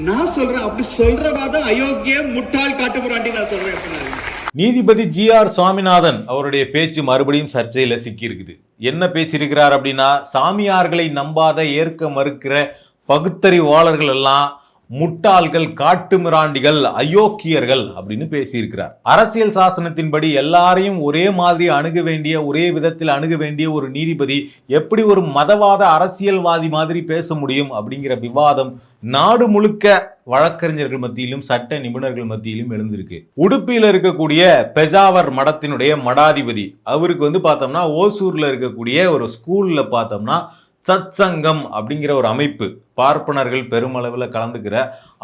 நான் சொல்றேன், அப்படி சொல்றவாதான் அயோக்கிய முட்டாள் காட்டுமிராண்டி நான் சொல்றேன். நீதிபதி ஜி.ஆர். சுவாமிநாதன் அவருடைய பேச்சு மறுபடியும் சர்ச்சையில சிக்கி இருக்குது. என்ன பேசியிருக்கிறார் அப்படின்னா, சாமியார்களை நம்பாத ஏற்க மறுக்கிற பகுத்தறிவாளர்கள் எல்லாம் முட்டாள்கள், காட்டுமிராண்டிகள், அயோக்கியர்கள் அப்படின்னு பேசியிருக்கிறார். அரசியல் சாசனத்தின்படி எல்லாரையும் ஒரே மாதிரி அணுக வேண்டிய, ஒரே விதத்தில் அணுக வேண்டிய ஒரு நீதிபதி எப்படி ஒரு மதவாத அரசியல்வாதி மாதிரி பேச முடியும் அப்படிங்கிற விவாதம் நாடு முழுக்க வழக்கறிஞர்கள் மத்தியிலும் சட்ட நிபுணர்கள் மத்தியிலும் எழுந்திருக்கு. உடுப்பியில் இருக்கக்கூடிய பெஜாவர் மடத்தினுடைய மடாதிபதி அவருக்கு பார்த்தோம்னா ஓசூர்ல இருக்கக்கூடிய ஒரு ஸ்கூல்ல பார்த்தோம்னா சத் சங்கம் அப்படிங்கிற ஒரு அமைப்பு, பார்ப்பனர்கள் பெருமளவில் கலந்துக்கிற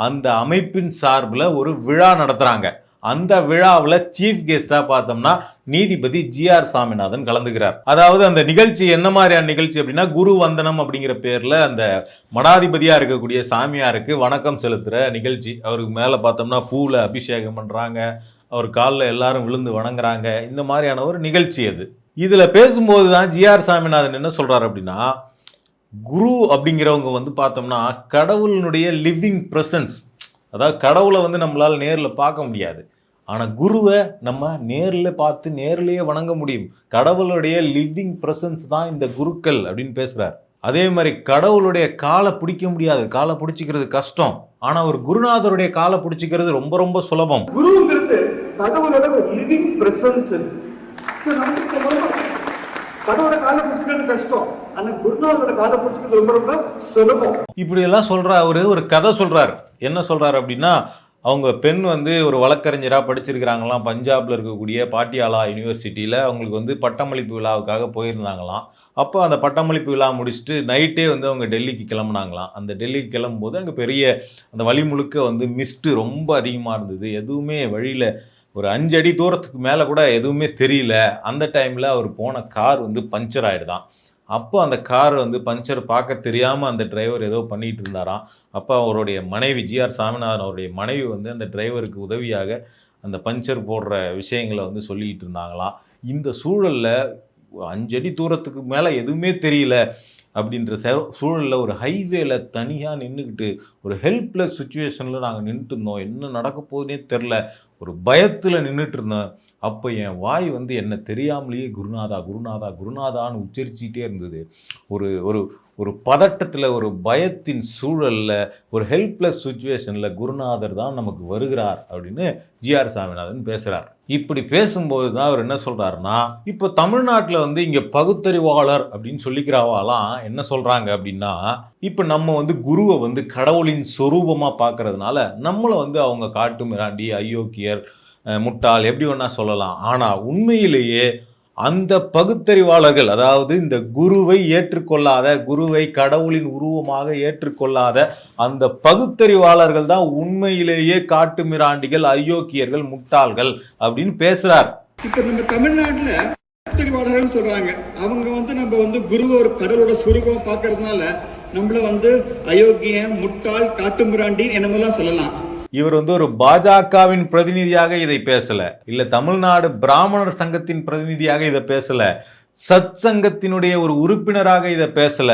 அந்த அமைப்பின் சார்பில் ஒரு விழா நடத்துகிறாங்க. அந்த விழாவில் சீஃப் கெஸ்டா பார்த்தோம்னா நீதிபதி ஜி.ஆர். சாமிநாதன் கலந்துக்கிறார். அதாவது அந்த நிகழ்ச்சி என்ன மாதிரியான நிகழ்ச்சி அப்படின்னா, குரு வந்தனம் அப்படிங்கிற பேரில் அந்த மடாதிபதியாக இருக்கக்கூடிய சாமியாருக்கு வணக்கம் செலுத்துகிற நிகழ்ச்சி. அவருக்கு மேலே பார்த்தோம்னா பூவில் அபிஷேகம் பண்ணுறாங்க, அவர் காலில் எல்லாரும் விழுந்து வணங்குறாங்க. இந்த மாதிரியான ஒரு நிகழ்ச்சி அது. இதில் பேசும்போது தான் ஜி.ஆர். சாமிநாதன் என்ன சொல்கிறார் அப்படின்னா, குரு அப்படிங்கிறவங்க பார்த்தோம்னா கடவுளினுடைய லிவிங் ப்ரெசன்ஸ். அதாவது கடவுளை நம்மளால் நேரில் பார்க்க முடியாது, ஆனால் குருவை நம்ம நேரில் பார்த்து நேரிலேயே வணங்க முடியும். கடவுளுடைய லிவிங் ப்ரெசன்ஸ் தான் இந்த குருக்கள் அப்படின்னு பேசுகிறார். அதே மாதிரி கடவுளுடைய காலை பிடிக்க முடியாது, காலை பிடிச்சிக்கிறது கஷ்டம், ஆனால் ஒரு குருநாதருடைய காலை பிடிச்சிக்கிறது ரொம்ப ரொம்ப சுலபம். குருங்கிறது கடவுளோட லிவிங் ப்ரெசன்ஸ். கடவுளோட காலை பிடிச்சிக்கிறது கஷ்டம், ஆனா குருநாதரோட காலை பிடிச்சிக்கிறது ரொம்ப ரொம்ப சுலபம். இப்படி எல்லாம் சொல்ற அவரு ஒரு கதை சொல்றாரு. என்ன சொல்றாரு அப்படின்னா, அவங்க பெண் ஒரு வழக்கறிஞராக படிச்சிருக்கிறாங்களாம். பஞ்சாப்ல இருக்கக்கூடிய பாட்டியாலா யூனிவர்சிட்டியில் அவங்களுக்கு பட்டமளிப்பு விழாவுக்காக போயிருந்தாங்களாம். அப்போ அந்த பட்டமளிப்பு விழா முடிச்சுட்டு நைட்டே அவங்க டெல்லிக்கு கிளம்புனாங்களாம். அந்த டெல்லிக்கு கிளம்பும்போது அங்கே பெரிய அந்த வழி முழுக்க மிஸ்ட்டு ரொம்ப அதிகமாக இருந்தது. எதுவுமே வழியில் ஒரு 5 அடி தூரத்துக்கு மேலே கூட எதுவுமே தெரியல. அந்த டைமில் அவர் போன கார் பஞ்சர் ஆகிடுதான். அப்போ அந்த கார் பஞ்சர் பார்க்க தெரியாமல் அந்த டிரைவர் ஏதோ பண்ணிகிட்டு இருந்தாராம். அப்போ அவருடைய மனைவி ஜி.ஆர். சாமிநாதன் அவருடைய மனைவி அந்த டிரைவருக்கு உதவியாக அந்த பஞ்சர் போடுற விஷயங்களை சொல்லிக்கிட்டு இருந்தாங்களாம். இந்த சூழலில் 5 அடி தூரத்துக்கு மேலே எதுவுமே தெரியல அப்படின்ற சூழலில் ஒரு ஹைவேல தனியாக நின்றுக்கிட்டு ஒரு ஹெல்ப்லெஸ் சுச்சுவேஷனில் நாங்கள் நின்றுட்டு இருந்தோம். என்ன நடக்க போகுதுன்னே தெரில, ஒரு பயத்தில் நின்றுட்டு இருந்தோம். அப்போ என் வாய் என்ன தெரியாமலேயே குருநாதா குருநாதா குருநாதான்னு உச்சரிச்சிட்டே இருந்தது. ஒரு ஒரு ஒரு பதட்டத்தில், ஒரு பயத்தின் சூழலில், ஒரு ஹெல்ப்லெஸ் சுச்சுவேஷனில் குருநாதர் தான் நமக்கு வருகிறார் அப்படின்னு ஜி.ஆர். சாமிநாதன் பேசுகிறார். இப்படி பேசும்போது தான் அவர் என்ன சொல்கிறாருன்னா, இப்போ தமிழ்நாட்டில் இங்கே பகுத்தறிவாளர் அப்படின்னு சொல்லிக்கிறவாலாம் என்ன சொல்கிறாங்க அப்படின்னா, இப்போ நம்ம குருவை கடவுளின் சொரூபமாக பார்க்கறதுனால நம்மளை அவங்க காட்டு மிராண்டி, அயோக்கியர், முட்டாள் எப்படி வேணா சொல்லலாம். ஆனால் உண்மையிலேயே அந்த பகுத்தறிவாளர்கள், அதாவது இந்த குருவை ஏற்றுக்கொள்ளாத, குருவை கடவுளின் உருவமாக ஏற்றுக்கொள்ளாத அந்த பகுத்தறிவாளர்கள் தான் உண்மையிலேயே காட்டு மிராண்டிகள், அயோக்கியர்கள், முட்டாள்கள் அப்படின்னு பேசுறார். இப்ப நம்ம தமிழ்நாட்டுல பகுத்தறிவாளர்கள் சொல்றாங்க. அவங்க நம்ம குருவை ஒரு கடவுளோட சுரூபம் பார்க்கறதுனால நம்மள அயோக்கியம், முட்டாள், காட்டு மிராண்டி என்னமெல்லாம் சொல்லலாம். இவர் ஒரு பாஜகவின் பிரதிநிதியாக இதை பேசல, இல்ல தமிழ்நாடு பிராமணர் சங்கத்தின் பிரதிநிதியாக இதை பேசல, சத் சங்கத்தினுடைய ஒரு உறுப்பினராக இதை பேசல,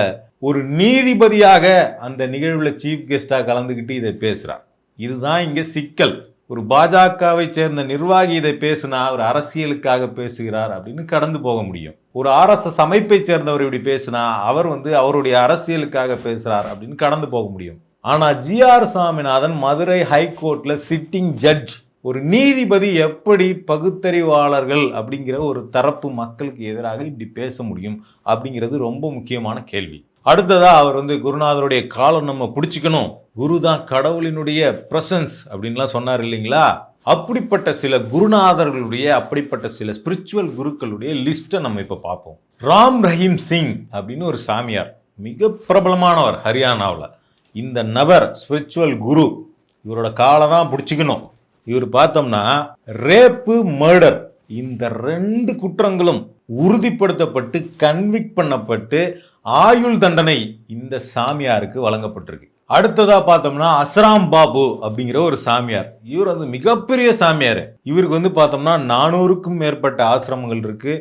ஒரு நீதிபதியாக அந்த நிகழ்வுல சீஃப் கெஸ்டா கலந்துகிட்டு இதை பேசுறார். இதுதான் இங்க சிக்கல். ஒரு பாஜகவை சேர்ந்த நிர்வாகி இதை பேசினா ஒரு அரசியலுக்காக பேசுகிறார் அப்படின்னு கடந்து போக முடியும். ஒரு RSS அமைப்பை சேர்ந்தவர் இப்படி பேசினா அவர் அவருடைய அரசியலுக்காக பேசுறார் அப்படின்னு கடந்து போக முடியும். ஆனால் ஜி.ஆர். சாமிநாதன் மதுரை ஹைகோர்ட்ல சிட்டிங் ஜட்ஜ், ஒரு நீதிபதி எப்படி பகுத்தறிவாளர்கள் அப்படிங்கிற ஒரு தரப்பு மக்களுக்கு எதிராக இப்படி பேச முடியும் அப்படிங்கிறது ரொம்ப முக்கியமான கேள்வி. அடுத்ததா அவர் குருநாதருடைய காலம் நம்ம பிடிச்சிக்கணும், குரு தான் கடவுளினுடைய பிரசன்ஸ் அப்படின்லாம் சொன்னார் இல்லைங்களா. அப்படிப்பட்ட சில குருநாதர்களுடைய, அப்படிப்பட்ட சில ஸ்பிரிச்சுவல் குருக்களுடைய லிஸ்ட்டை நம்ம இப்போ பார்ப்போம். ராம் ரஹீம் சிங் அப்படின்னு ஒரு சாமியார், மிக பிரபலமானவர் ஹரியானாவில். இந்த நபர் ஸ்பிரிச்சுவல் குரு, இவரோட காலை தான் பிடிச்சிக்கணும். இவர் பார்த்தோம்னா ரேப்பு, மர்டர் இந்த 2 குற்றங்களும் உறுதிப்படுத்தப்பட்டு கன்விக்ட் பண்ணப்பட்டு ஆயுள் தண்டனை இந்த சாமியாருக்கு வழங்கப்பட்டிருக்கு. அடுத்ததா பார்த்தோம்னா அஸ்ராம் பாபு அப்படிங்கிற ஒரு சாமியார். இவர் மிகப்பெரிய சாமியார். இவருக்கு பார்த்தோம்னா 400க்கும் மேற்பட்ட ஆசிரமங்கள் இருக்கு,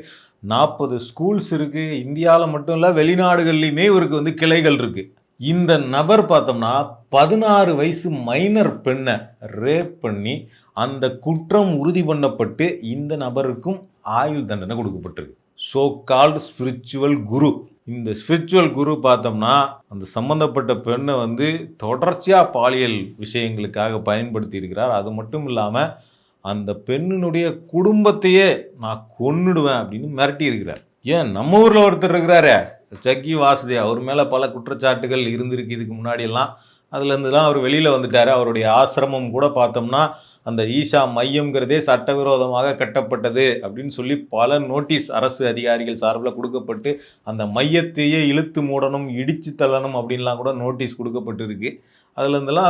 40 ஸ்கூல்ஸ் இருக்கு. இந்தியாவில் மட்டும் இல்லை, வெளிநாடுகள்லையுமே இவருக்கு கிளைகள் இருக்கு. இந்த நபர் பார்த்தோம்னா 16 வயசு மைனர் பெண்ணை ரேப் பண்ணி அந்த குற்றம் உறுதி பண்ணப்பட்டு இந்த நபருக்கும் ஆயுள் தண்டனை கொடுக்கப்பட்டிருக்கு. சோ கால்டு ஸ்பிரிச்சுவல் குரு. இந்த ஸ்பிரிச்சுவல் குரு பார்த்தோம்னா அந்த சம்பந்தப்பட்ட பெண்ணை வந்து தொடர்ச்சியாக பாலியல் விஷயங்களுக்காக பயன்படுத்தி இருக்கிறார். அது மட்டும் இல்லாமல் அந்த பெண்ணினுடைய குடும்பத்தையே நான் கொன்னுடுவேன் அப்படின்னு மிரட்டி இருக்கிறார். ஏன் நம்ம ஊரில் ஒருத்தர் இருக்கிறாரு ஜக்கி வாசுதேவ், அவர் மேலே பல குற்றச்சாட்டுகள் இருந்திருக்கு இதுக்கு முன்னாடியெல்லாம். அதுலேருந்துலாம் அவர் வெளியில் வந்துட்டார். அவருடைய ஆசிரமம் கூட பார்த்தோம்னா அந்த ஈஷா மையம்ங்கிறதே சட்டவிரோதமாக கட்டப்பட்டது அப்படின்னு சொல்லி பல நோட்டீஸ் அரசு அதிகாரிகள் சார்பில் கொடுக்கப்பட்டு அந்த மையத்தையே இழுத்து மூடணும், இடித்து தள்ளணும் அப்படின்லாம் கூட நோட்டீஸ் கொடுக்கப்பட்டிருக்கு. அதுலேருந்துலாம்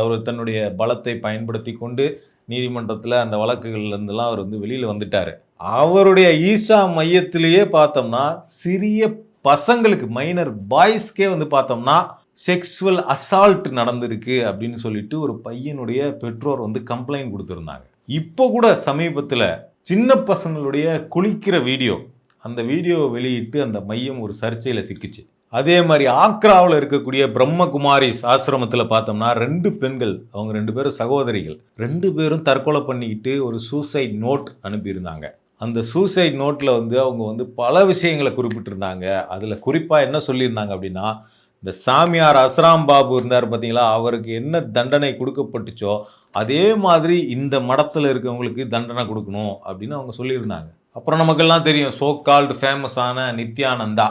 அவர் தன்னுடைய பலத்தை பயன்படுத்தி கொண்டு நீதிமன்றத்தில் அந்த வழக்குகள்லேருந்துலாம் அவர் வெளியில் வந்துட்டார். அவருடைய ஈஷா மையத்திலேயே பார்த்தோம்னா சிறிய பசங்களுக்கு மைனர் பாய்ஸ்க்கே பார்த்தோம்னா செக்ஸுவல் அசால்ட் நடந்திருக்கு அப்படின்னு சொல்லிட்டு ஒரு பையனுடைய பெற்றோர் கம்ப்ளைண்ட் கொடுத்துருந்தாங்க. இப்போ கூட சமீபத்தில் சின்ன பசங்களுடைய குளிக்கிற வீடியோ, அந்த வீடியோவை வெளியிட்டு அந்த மையம் ஒரு சர்ச்சையில் சிக்கிச்சு. அதே மாதிரி ஆக்ராவில் இருக்கக்கூடிய பிரம்மகுமாரிஸ் ஆசிரமத்தில் பார்த்தோம்னா 2 பெண்கள், அவங்க 2 பேரும் சகோதரிகள், 2 பேரும் தற்கொலை பண்ணிக்கிட்டு ஒரு சூசைட் நோட் அனுப்பியிருந்தாங்க. அந்த சூசைட் நோட்டில் அவங்க பல விஷயங்களை குறிப்பிட்டிருந்தாங்க. அதில் குறிப்பாக என்ன சொல்லியிருந்தாங்க அப்படின்னா, இந்த சாமியார் அஸ்ராம் பாபு இருந்தார் பார்த்தீங்களா, அவருக்கு என்ன தண்டனை கொடுக்கப்பட்டுச்சோ அதே மாதிரி இந்த மடத்தில் இருக்கவங்களுக்கு தண்டனை கொடுக்கணும் அப்படின்னு அவங்க சொல்லியிருந்தாங்க. அப்புறம் நமக்கெல்லாம் தெரியும் சோ கால்டு ஃபேமஸான நித்யானந்தா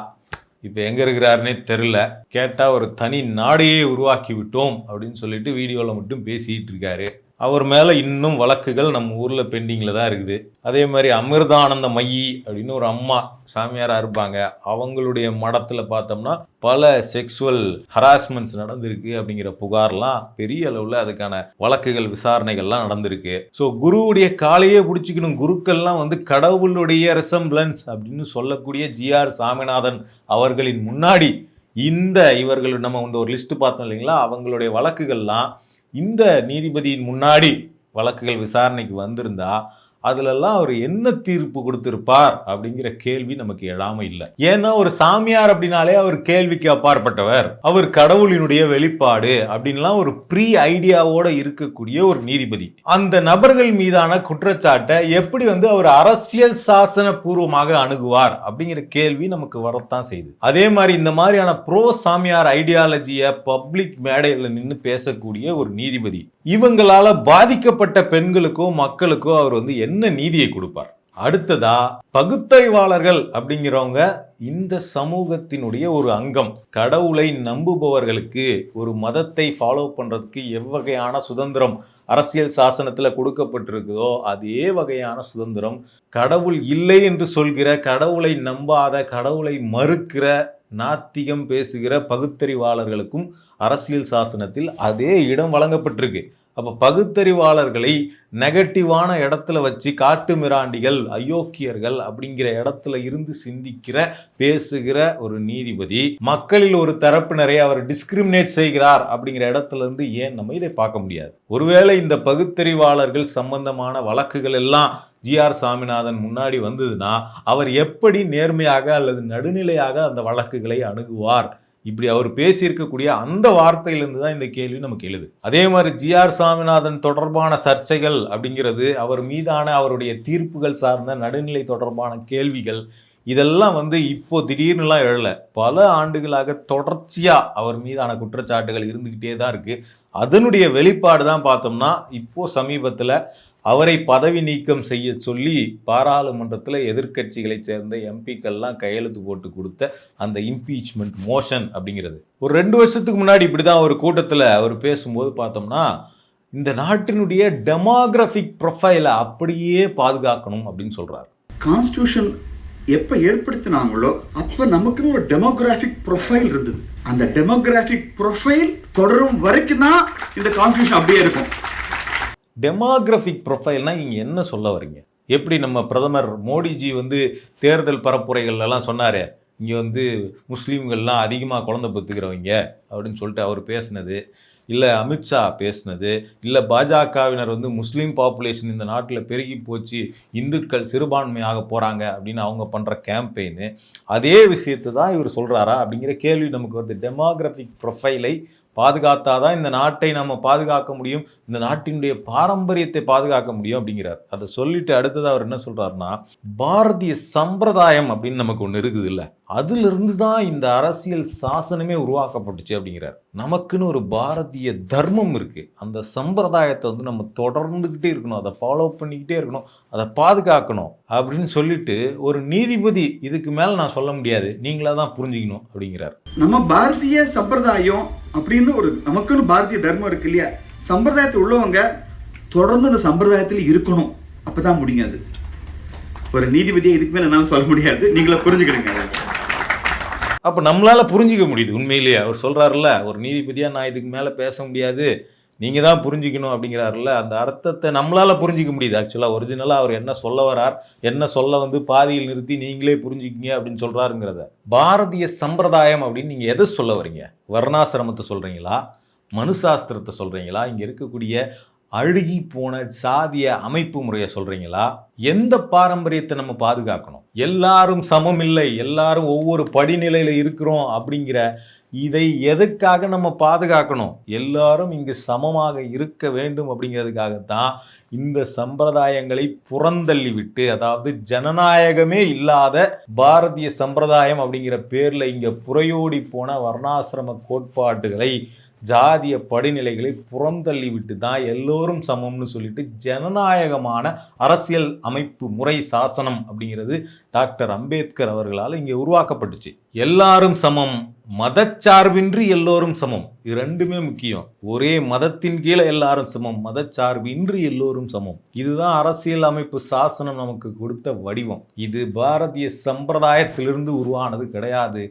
இப்போ எங்கே இருக்கிறாருன்னே தெரில. கேட்டால் ஒரு தனி நாடையே உருவாக்கி விட்டோம் அப்படின்னு சொல்லிட்டு வீடியோவில் மட்டும் பேசிகிட்டு இருக்காரு. அவர் மேலே இன்னும் வழக்குகள் நம்ம ஊரில் பெண்டிங்கில் தான் இருக்குது. அதே மாதிரி அமிர்தானந்த மையி அப்படின்னு ஒரு அம்மா சாமியாராக இருப்பாங்க. அவங்களுடைய மடத்தில் பார்த்தோம்னா பல செக்ஸுவல் ஹராஸ்மெண்ட்ஸ் நடந்திருக்கு அப்படிங்கிற புகார்லாம் பெரிய அளவில் அதுக்கான வழக்குகள் விசாரணைகள்லாம் நடந்திருக்கு. ஸோ குருவுடைய காலையே பிடிச்சிக்கணும். குருக்கள்லாம் கடவுளுடைய ரெசம்பிளன்ஸ் அப்படின்னு சொல்லக்கூடிய GR சாமிநாதன் அவர்களின் முன்னாடி இவர்கள் நம்ம ஒரு லிஸ்ட் பார்த்தோம் இல்லைங்களா, அவங்களுடைய வழக்குகள்லாம் இந்த நீதிபதியின் முன்னாடி வழக்குகள் விசாரணைக்கு வந்திருந்தா அதுலெல்லாம் அவர் என்ன தீர்ப்பு கொடுத்திருப்பார் அப்படிங்கிற கேள்வி நமக்கு எழாம இல்லை. ஏன்னா ஒரு சாமியார் அப்படின்னாலே அவர் கேள்விக்கு அப்பாற்பட்டவர், அவர் கடவுளினுடைய வெளிப்பாடு அப்படின்லாம் ஒரு ப்ரீ ஐடியாவோட இருக்கக்கூடிய ஒரு நீதிபதி. அந்த நபர்கள் மீதான குற்றச்சாட்டை எப்படி அவர் அரசியல் சாசன பூர்வமாக அணுகுவார் அப்படிங்கிற கேள்வி நமக்கு வரத்தான் செய்யுது. அதே மாதிரி இந்த மாதிரியான ப்ரோ சாமியார் ஐடியாலஜியை பப்ளிக் மேடையில் நின்று பேசக்கூடிய ஒரு நீதிபதி, இவங்களால பாதிக்கப்பட்ட பெண்களுக்கோ மக்களுக்கோ அவர் என்ன நீதியை கொடுப்பார்? அடுத்ததா பகுத்தறிவாளர்கள் அப்படிங்கிறவங்க இந்த சமூகத்தினுடைய ஒரு அங்கம். கடவுளை நம்புபவர்களுக்கு ஒரு மதத்தை ஃபாலோ பண்றதுக்கு எவ்வகையான சுதந்திரம் அரசியல் சாசனத்துல கொடுக்கப்பட்டிருக்குதோ அதே வகையான சுதந்திரம் கடவுள் இல்லை என்று சொல்கிற, கடவுளை நம்பாத, கடவுளை மறுக்கிற, நாத்திகம் பேசுகிற பகுத்தறிவாளர்களுக்கும் அரசியல் சாசனத்தில் அதே இடம் வழங்கப்பட்டிருக்கு. அப்போ பகுத்தறிவாளர்களை நெகட்டிவான இடத்துல வச்சு காட்டு மிராண்டிகள், அயோக்கியர்கள் அப்படிங்கிற இடத்துல இருந்து சிந்திக்கிற பேசுகிற ஒரு நீதிபதி மக்களில் ஒரு தரப்பினரை அவர் டிஸ்கிரிமினேட் செய்கிறார் அப்படிங்கிற இடத்துல இருந்து ஏன் நம்ம இதை பார்க்க முடியாது? ஒருவேளை இந்த பகுத்தறிவாளர்கள் சம்பந்தமான வழக்குகள் எல்லாம் GR சாமிநாதன் முன்னாடி வந்ததுன்னா அவர் எப்படி நேர்மையாக அல்லது நடுநிலையாக அந்த வழக்குகளை அணுகுவார்? இப்படி அவர் பேசியிருக்கக்கூடிய அந்த வார்த்தையிலிருந்து தான் இந்த கேள்வி நமக்கு எழுது. அதே மாதிரி GR சாமிநாதன் தொடர்பான சர்ச்சைகள் அப்படிங்கிறது, அவர் மீதான அவருடைய தீர்ப்புகள் சார்ந்த நடுநிலை தொடர்பான கேள்விகள், இதெல்லாம் இப்போ திடீர்னுலாம் எழல. பல ஆண்டுகளாக தொடர்ச்சியா அவர் மீதான குற்றச்சாட்டுகள் இருந்துகிட்டே தான் இருக்கு. அதனுடைய வெளிப்பாடு தான் பார்த்தோம்னா இப்போ சமீபத்தில் அவரை பதவி நீக்கம் செய்ய சொல்லி பாராளுமன்றத்தில் எதிர்க்கட்சிகளை சேர்ந்த MPக்கள்லாம் கையெழுத்து போட்டு கொடுத்த அந்த இம்பீச்மெண்ட் மோஷன் அப்படிங்கிறது ஒரு 2 வருஷத்துக்கு முன்னாடி இப்படிதான் ஒரு கூட்டத்தில் அவர் பேசும்போது பார்த்தோம்னா இந்த நாட்டினுடைய டெமோகிராஃபிக் ப்ரொஃபைலை அப்படியே பாதுகாக்கணும் அப்படின்னு சொல்றாரு. கான்ஸ்டிடியூஷன் எப்ப ஏற்படுத்தினாங்களோ அப்ப நமக்குன்னு ஒரு டெமோகிராஃபிக் ப்ரொஃபைல் இருந்தது. அந்த டெமோகிராஃபிக் ப்ரொஃபைல் தொடரும் வரைக்கும் தான் இந்த கான்ஸ்டிடியூஷன் அப்படியே இருக்கும். டெமோகிராஃபிக் ப்ரொஃபைல்னா இங்கே என்ன சொல்ல வரீங்க? எப்படி நம்ம பிரதமர் மோடிஜி தேர்தல் பரப்புரைகள்லாம் சொன்னார், இங்கே முஸ்லீம்கள்லாம் அதிகமாக குழந்தை பெற்றுக்கிறவங்க அப்படின்னு சொல்லிட்டு அவர் பேசினது, இல்லை அமித்ஷா பேசுனது, இல்லை பாஜகவினர் வந்து முஸ்லீம் பாப்புலேஷன் இந்த நாட்டில் பெருகி போச்சு, இந்துக்கள் சிறுபான்மையாக போகிறாங்க அப்படின்னு அவங்க பண்ணுற கேம்பெயின், அதே விஷயத்தை தான் இவர் சொல்கிறாரா அப்படிங்கிற கேள்வி நமக்கு வருது. டெமோகிராஃபிக் ப்ரொஃபைலை பாதுகாத்தாதான் இந்த நாட்டை நம்ம பாதுகாக்க முடியும், இந்த நாட்டினுடைய பாரம்பரியத்தை பாதுகாக்க முடியும் அப்படிங்கிறார். அதை சொல்லிட்டு அடுத்தது அவர் என்ன சொல்றாருன்னா, பாரதிய சம்பிரதாயம் அப்படின்னு நமக்கு ஒன்று இருக்குது இல்லை, அதிலிருந்து தான் இந்த அரசியல் சாசனமே உருவாக்கப்பட்டுச்சு அப்படிங்கிறார். நமக்குன்னு ஒரு பாரதிய தர்மம் இருக்கு, அந்த சம்பிரதாயத்தை வந்து நம்ம தொடர்ந்துக்கிட்டே இருக்கணும், அதை ஃபாலோ பண்ணிக்கிட்டே இருக்கணும், அதை பாதுகாக்கணும் அப்படின்னு சொல்லிட்டு ஒரு நீதிபதி இதுக்கு மேலே நான் சொல்ல முடியாது, நீங்களா தான் புரிஞ்சுக்கணும் அப்படிங்கிறார். நம்ம பாரதிய சம்பிரதாயம் அப்படின்னு ஒரு நமக்குன்னு பாரதிய தர்மம் இருக்கு இல்லையா, சம்பிரதாயத்தில் உள்ளவங்க தொடர்ந்து அந்த சம்பிரதாயத்தில் இருக்கணும், அப்பதான் முடியாது. ஒரு நீதிபதியை இதுக்கு மேல என்னால சொல்ல முடியாது, நீங்களே புரிஞ்சுக்கிடுங்க. அப்போ நம்மளால புரிஞ்சிக்க முடியுது உண்மையிலேயே. அவர் சொல்றாருல்ல, ஒரு நீதிபதியா நான் இதுக்கு மேலே பேச முடியாது, நீங்க தான் புரிஞ்சிக்கணும் அப்படிங்கிறாருல்ல, அந்த அர்த்தத்தை நம்மளால புரிஞ்சிக்க முடியுது. ஆக்சுவலாக ஒரிஜினலாக அவர் என்ன சொல்ல வரார், என்ன சொல்ல வந்து பாதியில் நிறுத்தி நீங்களே புரிஞ்சுக்கிங்க அப்படின்னு சொல்றாருங்கிறத. பாரதிய சம்பிரதாயம் அப்படின்னு நீங்க எதை சொல்ல வரீங்க? வர்ணாசிரமத்தை சொல்றீங்களா, மனுசாஸ்திரத்தை சொல்றீங்களா, இங்க இருக்கக்கூடிய அழுகி போன சாதிய அமைப்பு முறையை சொல்றீங்களா? எந்த பாரம்பரியத்தை நம்ம பாதுகாக்கணும்? எல்லாரும் சமம் இல்லை, எல்லாரும் ஒவ்வொரு படிநிலையில இருக்கிறோம் அப்படிங்கிற இதை எதுக்காக நம்ம பாதுகாக்கணும்? எல்லாரும் இங்கு சமமாக இருக்க வேண்டும் அப்படிங்கிறதுக்காகத்தான் இந்த சம்பிரதாயங்களை புறந்தள்ளி விட்டு, அதாவது ஜனநாயகமே இல்லாத பாரதிய சம்பிரதாயம் அப்படிங்கிற பேர்ல இங்க புறையோடி போன வர்ணாசிரம கோட்பாடுகளை, ஜாதிய படிநிலைகளை புறந்தள்ளி விட்டு தான் எல்லோரும் சமம்னு சொல்லிட்டு ஜனநாயகமான அரசியல் அமைப்பு முறை சாசனம் அப்படிங்கிறது டாக்டர் அம்பேத்கர் அவர்களால் இங்கே உருவாக்கப்பட்டுச்சு. எல்லாரும் சமம், மதச்சார்பின்றி எல்லோரும் சமம், இது ரெண்டுமே முக்கியம். ஒரே மதத்தின் கீழே எல்லாரும் சமம், மதச்சார்பின்றி எல்லோரும் சமம், இதுதான் அரசியல் அமைப்பு சாசனம் நமக்கு கொடுத்த வடிவம். இது பாரதிய சம்பிரதாயத்திலிருந்து உருவானது கிடையாது,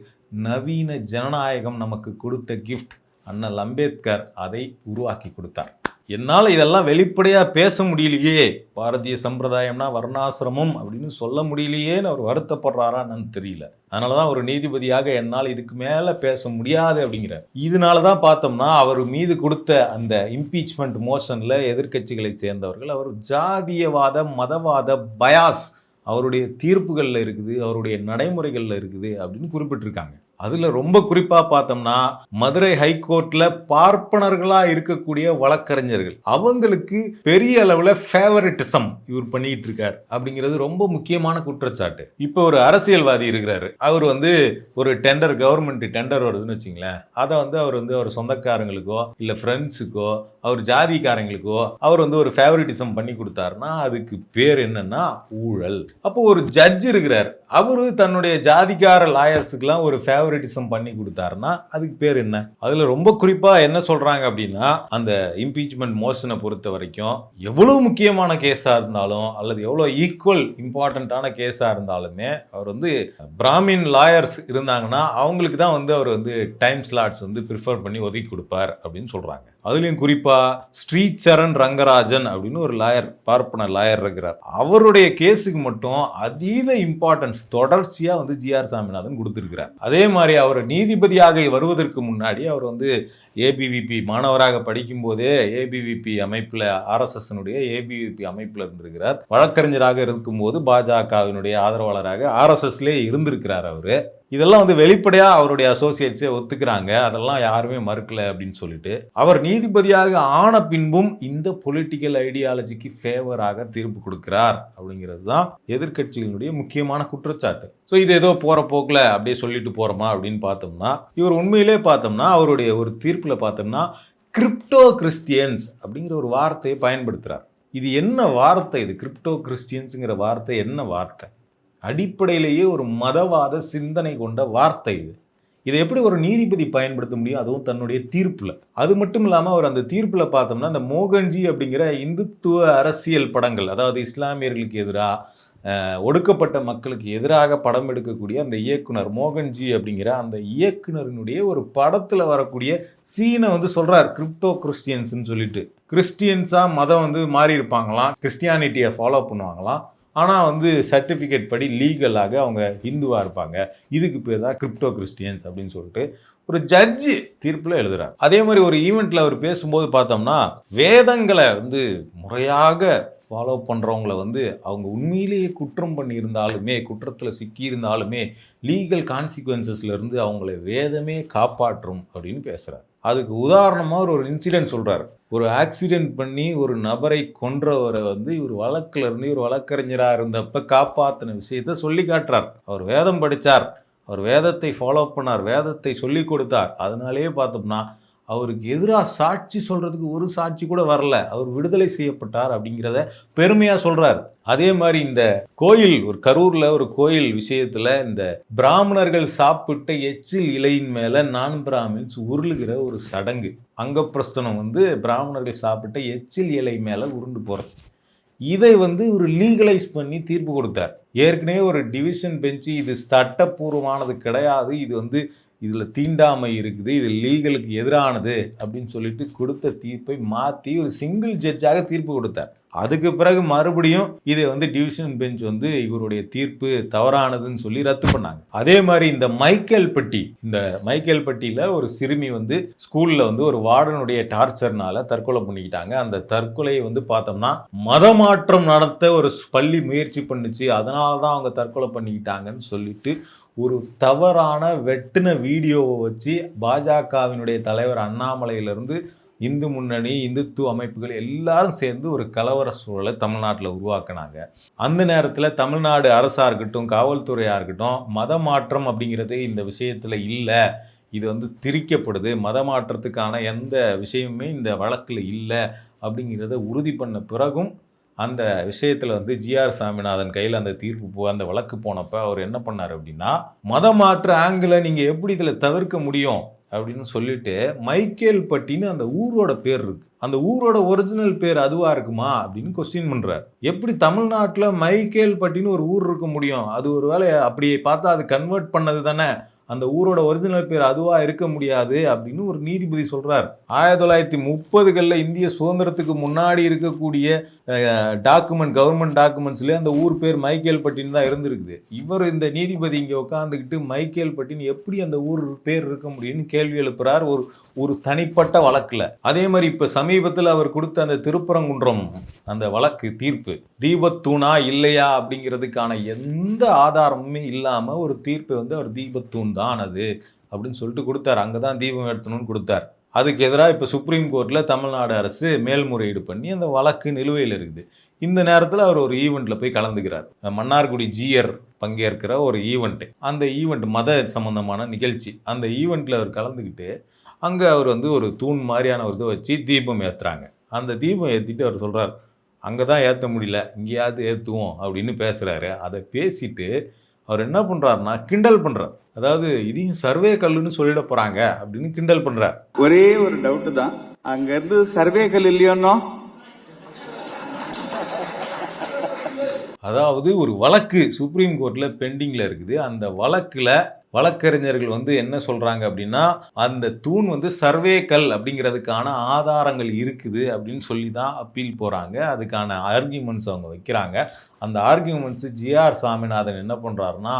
நவீன ஜனநாயகம் நமக்கு கொடுத்த கிஃப்ட். அண்ணல் அம்பேத்கர் அதை உருவாக்கி கொடுத்தார். என்னால் இதெல்லாம் வெளிப்படையாக பேச முடியலையே, பாரதிய சம்பிரதாயம்னா வர்ணாசிரமம் அப்படின்னு சொல்ல முடியலையேன்னு அவர் வருத்தப்படுறாரான்னு தெரியல. அதனால தான் ஒரு நீதிபதியாக என்னால் இதுக்கு மேலே பேச முடியாது அப்படிங்கிறார். இதனால தான் பார்த்தோம்னா அவர் மீது கொடுத்த அந்த இம்பீச்மெண்ட் மோஷனில் எதிர்க்கட்சிகளை சேர்ந்தவர்கள் அவர் ஜாதியவாத மதவாத பயாஸ் அவருடைய தீர்ப்புகளில் இருக்குது, அவருடைய நடைமுறைகளில் இருக்குது அப்படின்னு குறிப்பிட்டிருக்காங்க. அதில் ரொம்ப குறிப்பாக பார்த்தோம்னா மதுரை ஹைகோர்ட்டில் பார்ப்பனர்களாக இருக்கக்கூடிய வழக்கறிஞர்கள் அவங்களுக்கு பெரிய அளவில் ஃபேவரட்டிசம் இவர் பண்ணிட்டு இருக்கார் அப்படிங்கிறது ரொம்ப முக்கியமான குற்றச்சாட்டு. இப்போ ஒரு அரசியல்வாதி இருக்கிறாரு, அவர் வந்து ஒரு டெண்டர், கவர்மெண்ட் டெண்டர் வருதுன்னு வச்சுங்களேன், அதை வந்து அவர் சொந்தக்காரங்களுக்கோ இல்லை ஃப்ரெண்ட்ஸுக்கோ அவர் ஜாதிக்காரங்களுக்கோ அவர் வந்து ஒரு ஃபேவரட்டிசம் பண்ணி கொடுத்தாருன்னா அதுக்கு பேர் என்னன்னா ஊழல். அப்போ ஒரு ஜட்ஜ் இருக்கிறார், அவரு தன்னுடைய ஜாதிக்கார லாயர்ஸுக்கெல்லாம் ஒரு ஃபேவரட்டிசம் பண்ணி கொடுத்தாருன்னா அதுக்கு பேர் என்ன? அதுல ரொம்ப குறிப்பா என்ன சொல்றாங்க அப்படின்னா, அந்த இம்பீச்மெண்ட் மோஷனை பொறுத்த வரைக்கும் எவ்வளவு முக்கியமான கேஸா இருந்தாலும் அல்லது எவ்வளவு ஈக்குவல் இம்பார்ட்டன்டான கேஸா இருந்தாலுமே அவர் வந்து பிராமின் லாயர்ஸ் இருந்தாங்கன்னா அவங்களுக்கு தான் வந்து அவர் வந்து டைம் ஸ்லாட்ஸ் வந்து ப்ரிஃபர் பண்ணி ஒதுக்கி கொடுப்பார் அப்படின்னு சொல்றாங்க. அதுலயும் குறிப்பா ஸ்ரீசரண் ரங்கராஜன் அப்படின்னு ஒரு லாயர், பார்ப்பன லாயர் இருக்கிறார், அவருடைய கேஸுக்கு மட்டும் அதீத இம்பார்ட்டன்ஸ் தொடர்ச்சியா வந்து ஜிஆர் சாமிநாதன் கொடுத்திருக்கிறார். அதே மாதிரி அவர் நீதிபதியாக வருவதற்கு முன்னாடி அவர் வந்து ஏபிவிபி மாணவராக படிக்கும் போதே ஏபிவிபி அமைப்புல, ஆர்எஸ்எஸ்னுடைய ஏபிவிபி அமைப்புல இருந்திருக்கிறார். வழக்கறிஞராக இருக்கும்போது பாஜகவினுடைய ஆதரவாளராக ஆர்எஸ்எஸ்லேயே இருந்திருக்கிறார் அவரு. இதெல்லாம் வந்து வெளிப்படையா அவருடைய அசோசியேட்ஸே ஒத்துக்கிறாங்க, அதெல்லாம் யாருமே மறுக்கல அப்படின்னு சொல்லிட்டு அவர் நீதிபதியாக ஆன பின்பும் இந்த பொலிட்டிக்கல் ஐடியாலஜிக்கு ஃபேவராக தீர்ப்பு கொடுக்கிறார் அப்படிங்கிறது தான் எதிர்க்கட்சிகளுடைய முக்கியமான குற்றச்சாட்டு. ஸோ இது ஏதோ போற போக்குல அப்படியே சொல்லிட்டு போறோமா அப்படின்னு பார்த்தோம்னா, இவர் உண்மையிலே பார்த்தோம்னா அவருடைய ஒரு தீர்ப்புல பார்த்தோம்னா கிரிப்டோ கிறிஸ்டியன்ஸ் அப்படிங்கிற ஒரு வார்த்தையை பயன்படுத்துறார். இது என்ன வார்த்தை? இது கிரிப்டோ கிறிஸ்டியன்ஸுங்கிற வார்த்தை என்ன வார்த்தை? அடிப்படையிலேயே ஒரு மதவாத சிந்தனை கொண்ட வார்த்தை இது. இதை எப்படி ஒரு நீதிபதி பயன்படுத்த முடியும், அதுவும் தன்னுடைய தீர்ப்புல? அது மட்டும் இல்லாமல் அவர் அந்த தீர்ப்புல பார்த்தோம்னா அந்த மோகன்ஜி அப்படிங்கிற இந்துத்துவ அரசியல் படங்கள், அதாவது இஸ்லாமியர்களுக்கு எதிராக ஒடுக்கப்பட்ட மக்களுக்கு எதிராக படம் எடுக்கக்கூடிய அந்த இயக்குனர் மோகன்ஜி அப்படிங்கிற அந்த இயக்குனரினுடைய ஒரு படத்துல வரக்கூடிய சீனை வந்து சொல்றார் கிரிப்டோ கிறிஸ்டியன்ஸ்ன்னு சொல்லிட்டு. கிறிஸ்டியன்ஸா மதம் வந்து மாறி இருப்பாங்களாம், கிறிஸ்டியானிட்டியை ஃபாலோ பண்ணுவாங்களாம், ஆனால் வந்து சர்டிஃபிகேட் படி லீகலாக அவங்க ஹிந்துவாக இருப்பாங்க, இதுக்கு பேர் தான் கிரிப்டோ கிறிஸ்டியன்ஸ் அப்படின்னு சொல்லிட்டு ஒரு ஜட்ஜி தீர்ப்புல எழுதுறார். அதே மாதிரி ஒரு ஈவெண்ட்ல அவர் பேசும்போது பார்த்தோம்னா, வேதங்களை வந்து முறையாக ஃபாலோ பண்றவங்கள வந்து அவங்க உண்மையிலேயே குற்றம் பண்ணியிருந்தாலுமே, குற்றத்துல சிக்கியிருந்தாலுமே லீகல் கான்சிக்வன்சஸ்ல இருந்து அவங்களை வேதமே காப்பாற்றும் அப்படின்னு பேசுறார். அதுக்கு உதாரணமா ஒரு இன்சிடென்ட் சொல்றாரு. ஒரு ஆக்சிடென்ட் பண்ணி ஒரு நபரை கொன்றவரை வந்து இவர் வழக்குல இருந்து இவர் வழக்கறிஞரா இருந்தப்ப காப்பாத்தின விஷயத்த சொல்லி காட்டுறார். அவர் வேதம் படிச்சார், அவர் வேதத்தை ஃபாலோ பண்ணார், வேதத்தை சொல்லி கொடுத்தார். அதனாலேயே பார்த்தோம்னா அவருக்கு எதிராக சாட்சி சொல்றதுக்கு ஒரு சாட்சி கூட வரல, அவர் விடுதலை செய்யப்பட்டார் அப்படிங்கிறத பெருமையா சொல்றார். அதே மாதிரி இந்த கோயில், ஒரு கரூர்ல ஒரு கோயில் விஷயத்துல இந்த பிராமணர்கள் சாப்பிட்ட எச்சில் இலையின் மேல நான் பிராமின்ஸ் உருளுகிற ஒரு சடங்கு, அங்கப்பிரஸ்தனம் வந்து பிராமணர்கள் சாப்பிட்ட எச்சில் இலை மேல உருண்டு போறது, இதை வந்து ஒரு லீகலைஸ் பண்ணி தீர்ப்பு கொடுத்தார். ஏற்கனவே ஒரு டிவிஷன் பெஞ்சு இது சட்டப்பூர்வமானது கிடையாது, இது வந்து இதில் தீண்டாமை இருக்குது, இது லீகலுக்கு எதிரானது அப்படின்னு சொல்லிட்டு கொடுத்த தீர்ப்பை மாற்றி ஒரு சிங்கிள் ஜட்ஜாக தீர்ப்பு கொடுத்தார். அதுக்கு பிறகு மறுபடியும் இதை வந்து டிவிஷன் பெஞ்ச் வந்து இவருடைய தீர்ப்பு தவறானதுன்னு சொல்லி ரத்து பண்ணாங்க. அதே மாதிரி இந்த மைக்கேல்பட்டியில் ஒரு சிறுமி வந்து ஸ்கூலில் வந்து ஒரு வார்டனுடைய டார்ச்சர்னால தற்கொலை பண்ணிக்கிட்டாங்க. அந்த தற்கொலையை வந்து பார்த்தோம்னா மதமாற்றம் நடத்த ஒரு பள்ளி முயற்சி பண்ணுச்சு, அதனால தான் அவங்க தற்கொலை பண்ணிக்கிட்டாங்கன்னு சொல்லிட்டு ஒரு தவறான வெட்டின வீடியோவை வச்சு பாஜகவினுடைய தலைவர் அண்ணாமலையிலிருந்து இந்து முன்னணி, இந்துத்துவ அமைப்புகள் எல்லாரும் சேர்ந்து ஒரு கலவர சூழலை தமிழ்நாட்டில் உருவாக்குனாங்க. அந்த நேரத்தில் தமிழ்நாடு அரசாக இருக்கட்டும், காவல்துறையாக இருக்கட்டும், மத மாற்றம் அப்படிங்கிறது இந்த விஷயத்தில் இல்லை, இது வந்து திரிக்கப்படுது, மத மாற்றத்துக்கான எந்த விஷயமுமே இந்த வழக்கில் இல்லை அப்படிங்கிறத உறுதி பண்ண பிறகும் அந்த விஷயத்தில் வந்து ஜிஆர் சாமிநாதன் கையில் அந்த அந்த வழக்கு போனப்போ அவர் என்ன பண்ணார் அப்படின்னா, மத மாற்ற ஆங்கிளை நீங்கள் எப்படி இதில் தவிர்க்க முடியும் அப்படின்னு சொல்லிட்டு மைக்கேல்பட்டின்னு அந்த ஊரோட பேர் இருக்கு, அந்த ஊரோட ஒரிஜினல் பேர் அதுவா இருக்குமா அப்படின்னு கொஸ்டின் பண்றார். எப்படி தமிழ்நாட்டில் மைக்கேல்பட்டின்னு ஒரு ஊர் இருக்க முடியும், அது ஒரு வேளை அப்படியே பார்த்தா அது கன்வெர்ட் பண்ணது தானே, அந்த ஊரோட ஒரிஜினல் பேர் அதுவா இருக்க முடியாது அப்படின்னு ஒரு நீதிபதி சொல்றார். 1930களில் இந்திய சுதந்திரத்துக்கு முன்னாடி இருக்கக்கூடிய கவர்மெண்ட் டாக்குமெண்ட்ஸ்லேயே அந்த ஊர் பேர் மைக்கேல்பட்டின்னு தான் இருந்திருக்குது. இவர் இந்த நீதிபதி இங்கே உட்காந்துக்கிட்டு மைக்கேல்பட்டின்னு எப்படி அந்த ஊர் பேர் இருக்க முடியும்னு கேள்வி எழுப்புறார் ஒரு தனிப்பட்ட வழக்கில். அதே மாதிரி இப்போ சமீபத்தில் அவர் கொடுத்த அந்த திருப்பரங்குன்றம் அந்த வழக்கு தீர்ப்பு தீபத்தூணா இல்லையா அப்படிங்கிறதுக்கான எந்த ஆதாரமுமே இல்லாமல் ஒரு தீர்ப்பை வந்து அவர் தீபத்தூண் தான் அது அப்படின்னு சொல்லிட்டு கொடுத்தார். அங்கே தான் தீபம் ஏற்றணும்னு கொடுத்தார். அதுக்கு எதிராக இப்போ சுப்ரீம் கோர்ட்டில் தமிழ்நாடு அரசு மேல்முறையீடு பண்ணி அந்த வழக்கு நிலுவையில் இருக்குது. இந்த நேரத்தில் அவர் ஒரு ஈவெண்ட்டில் போய் கலந்துக்கிறார். மன்னார்குடி ஜிஆர் பங்கேற்கிற ஒரு ஈவெண்ட்டு, அந்த ஈவெண்ட் மத சம்பந்தமான நிகழ்ச்சி. அந்த ஈவெண்ட்டில் அவர் கலந்துக்கிட்டு அங்கே அவர் வந்து ஒரு தூண் மாதிரியான ஒரு இதை வச்சு தீபம் ஏற்றுறாங்க. அந்த தீபம் ஏற்றிட்டு அவர் சொல்கிறார், அங்கே தான் ஏற்ற முடியல, இங்கேயாவது ஏற்றுவோம் அப்படின்னு பேசுகிறாரு. அதை பேசிட்டு அவர் என்ன பண்ணுறாருன்னா கிண்டல் பண்ணுறார். அதாவது இதையும் சர்வே கல்லுன்னு சொல்லிட போகிறாங்க அப்படின்னு கிண்டல் பண்ணுறார். ஒரே ஒரு டவுட் தான், அங்கேருந்து சர்வே கல் இல்லையோன்னோ. அதாவது ஒரு வழக்கு சுப்ரீம் கோர்ட்டில் பெண்டிங்கில் இருக்குது. அந்த வழக்கில் வழக்கறிஞர்கள் வந்து என்ன சொல்கிறாங்க அப்படின்னா, அந்த தூண் வந்து சர்வே கல் அப்படிங்கிறதுக்கான ஆதாரங்கள் இருக்குது அப்படின்னு சொல்லி தான் அப்பீல் போகிறாங்க. அதுக்கான ஆர்கியூமெண்ட்ஸ் அவங்க வைக்கிறாங்க. அந்த ஆர்கியூமெண்ட்ஸு ஜிஆர் சாமிநாதன் என்ன பண்ணுறாருன்னா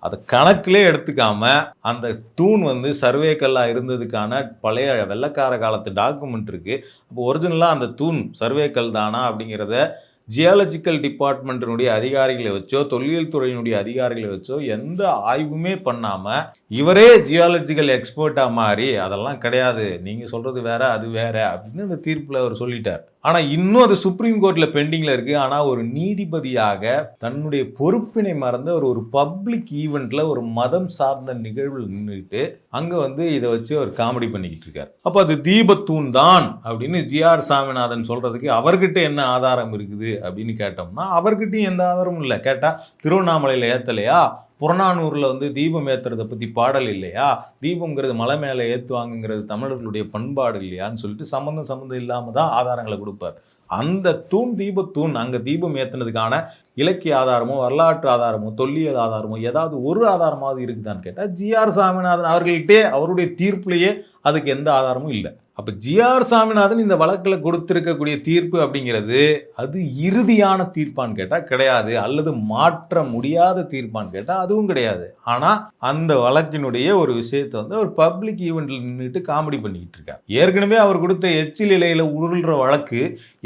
அதை கணக்கிலே எடுத்துக்காம அந்த தூண் வந்து சர்வே கல்லாக இருந்ததுக்கான பழைய வெள்ளக்கார காலத்து டாக்குமெண்ட் இருக்குது, அப்போ ஒரிஜினலாக அந்த தூண் சர்வே கல் தானா அப்படிங்கிறத ஜியாலஜிக்கல் டிபார்ட்மெண்ட்டினுடைய அதிகாரிகளை வச்சோ தொல்லியல் துறையினுடைய அதிகாரிகளை வச்சோ எந்த ஆய்வுமே பண்ணாமல் இவரே ஜியாலஜிக்கல் எக்ஸ்பர்ட்டாக மாறி அதெல்லாம் கிடையாது, நீங்கள் சொல்கிறது வேற அது வேற அப்படின்னு அந்த தீர்ப்பில் அவர் சொல்லிட்டார். ஆனால் இன்னும் அது சுப்ரீம் கோர்ட்டில் பெண்டிங்கில் இருக்குது. ஆனால் ஒரு நீதிபதியாக தன்னுடைய பொறுப்பினை மறந்து ஒரு பப்ளிக் ஈவெண்ட்டில் ஒரு மதம் சார்ந்த நிகழ்வில் நின்றுட்டு அங்கே வந்து இதை வச்சு அவர் காமெடி பண்ணிக்கிட்டு இருக்கார். அப்போ அது தீபத்தூண் தான் அப்படின்னு ஜிஆர் சாமிநாதன் சொல்கிறதுக்கு அவர்கிட்ட என்ன ஆதாரம் இருக்குது அப்படின்னு கேட்டோம்னா அவர்கிட்டையும் எந்த ஆதாரமும் இல்லை. கேட்டால் திருவண்ணாமலையில் ஏற்றலையா, புறநானூரில் வந்து தீபம் ஏற்றுறதை பற்றி பாடல் இல்லையா, தீபம்ங்கிறது மலை மேலே ஏற்றுவாங்கங்கிறது தமிழர்களுடைய பண்பாடு இல்லையான்னு சொல்லிட்டு சம்மந்தம் இல்லாமல் தான் ஆதாரங்களை கொடுப்பார். அந்த தூண் தீபத்தூண், அங்கே தீபம் ஏற்றுனதுக்கான இலக்கிய ஆதாரமோ வரலாற்று ஆதாரமோ தொல்லியல் ஆதாரமோ ஏதாவது ஒரு ஆதாரமாவது இருக்குதான்னு கேட்டால் ஜிஆர் சாமிநாதன் அவர்கள்ட்டே அவருடைய தீர்ப்புலேயே அதுக்கு எந்த ஆதாரமும் இல்லை. அப்போ ஜிஆர் சாமிநாதன் இந்த வழக்கில் கொடுத்திருக்கக்கூடிய தீர்ப்பு அப்படிங்கிறது அது இறுதியான தீர்ப்பான்னு கேட்டால் கிடையாது, அல்லது மாற்ற முடியாத தீர்ப்பான்னு கேட்டால் அதுவும் கிடையாது. ஆனால் அந்த வழக்கினுடைய ஒரு விஷயத்தை வந்து அவர் பப்ளிக் ஈவெண்ட்டில் நின்றுட்டு காமெடி பண்ணிக்கிட்டு இருக்கார். ஏற்கனவே அவர் கொடுத்த எச்சில் இலையில் உருள்ற வழக்கு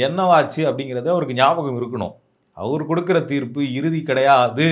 என்னவாச்சு அப்படிங்கிறது அவருக்கு ஞாபகம் இருக்கணும். அவர் கொடுக்குற தீர்ப்பு இறுதி கிடையாது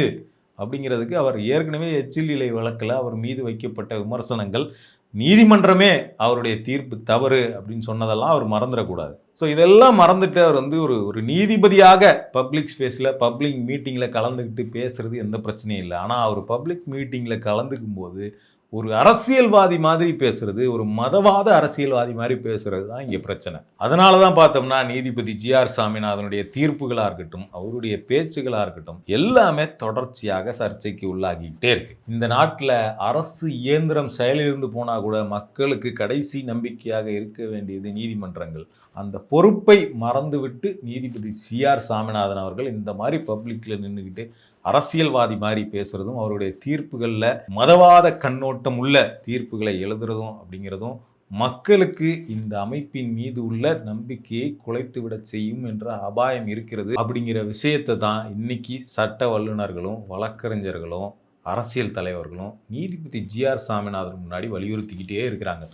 அப்படிங்கிறதுக்கு அவர் ஏற்கனவே எச்சில் இலை வழக்கில் அவர் மீது வைக்கப்பட்ட விமர்சனங்கள், நீதிமன்றமே அவருடைய தீர்ப்பு தவறு அப்படின்னு சொன்னதெல்லாம் அவர் மறந்துடக்கூடாது. ஸோ இதெல்லாம் மறந்துட்டு அவர் வந்து ஒரு நீதிபதியாக பப்ளிக் ஸ்பேஸில் பப்ளிக் மீட்டிங்கில் கலந்துக்கிட்டு பேசுறது எந்த பிரச்சனையும் இல்லை. ஆனால் அவர் பப்ளிக் மீட்டிங்கில் கலந்துக்கும் போது ஒரு அரசியல்வாதி மாதிரி பேசுறது, ஒரு மதவாத அரசியல்வாதி மாதிரி பேசுறது தான் இங்கே பிரச்சனை. அதனால தான் பார்த்தோம்னா நீதிபதி ஜிஆர் சாமிநாதனுடைய தீர்ப்புகளாக இருக்கட்டும், அவருடைய பேச்சுகளாக இருக்கட்டும், எல்லாமே தொடர்ச்சியாக சர்ச்சைக்கு உள்ளாகிக்கிட்டே இருக்கு. இந்த நாட்டில் அரசு இயந்திரம் செயலிலிருந்து போனால் கூட மக்களுக்கு கடைசி நம்பிக்கையாக இருக்க வேண்டியது நீதிமன்றங்கள். அந்த பொறுப்பை மறந்துவிட்டு நீதிபதி ஜிஆர் சாமிநாதன் அவர்கள் இந்த மாதிரி பப்ளிக்கில் நின்றுக்கிட்டு அரசியல்வாதி மாதிரி பேசுறதும், அவருடைய தீர்ப்புகளில் மதவாத கண்ணோட்டம் உள்ள தீர்ப்புகளை எழுதுறதும் அப்படிங்கிறதும் மக்களுக்கு இந்த அமைப்பின் மீது உள்ள நம்பிக்கையை குலைத்து விட செய்யும் என்ற அபாயம் இருக்கிறது. அப்படிங்கிற விஷயத்தை தான் இன்னைக்கு சட்ட வல்லுநர்களும் வழக்கறிஞர்களும் அரசியல் தலைவர்களும் நீதிபதி ஜிஆர் சாமிநாதன் முன்னாடி வலியுறுத்திக்கிட்டே இருக்கிறாங்க.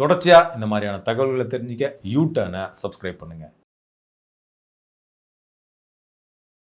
தொடர்ச்சியா இந்த மாதிரியான தகவல்களை தெரிஞ்சுக்க யூ டர்னை சப்ஸ்கிரைப் பண்ணுங்க.